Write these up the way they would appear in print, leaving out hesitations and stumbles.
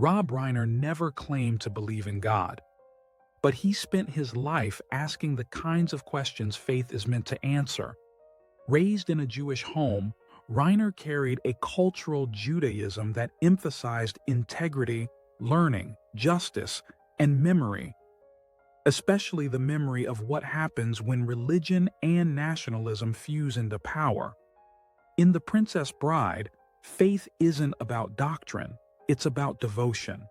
Rob Reiner never claimed to believe in God, but he spent his life asking the kinds of questions faith is meant to answer. Raised in a Jewish home, Reiner carried a cultural Judaism that emphasized integrity, learning, justice, and memory, especially the memory of what happens when religion and nationalism fuse into power. In The Princess Bride, faith isn't about doctrine, it's about devotion.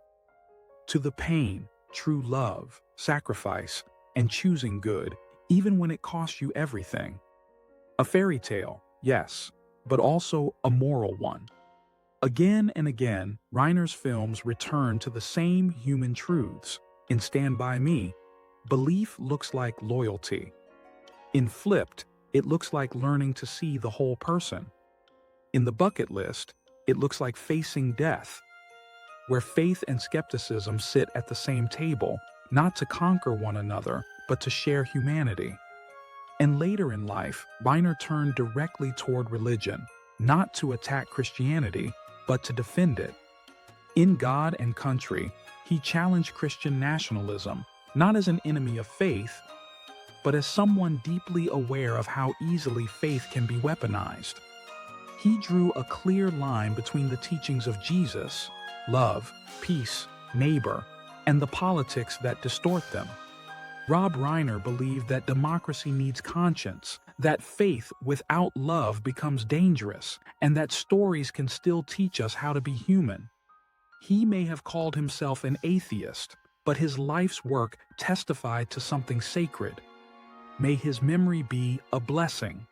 To the pain, true love, sacrifice, and choosing good, even when it costs you everything. A fairy tale, yes, but also a moral one. Again and again, Reiner's films return to the same human truths. In Stand By Me, belief looks like loyalty. In Flipped, it looks like learning to see the whole person. In The Bucket List, it looks like facing death, where faith and skepticism sit at the same table, not to conquer one another, but to share humanity. And later in life, Reiner turned directly toward religion, not to attack Christianity, but to defend it. In God and Country, he challenged Christian nationalism, not as an enemy of faith, but as someone deeply aware of how easily faith can be weaponized. He drew a clear line between the teachings of Jesus, love, peace, neighbor, and the politics that distort them. Rob Reiner believed that democracy needs conscience, that faith without love becomes dangerous, and that stories can still teach us how to be human. He may have called himself an atheist, but his life's work testified to something sacred. May his memory be a blessing.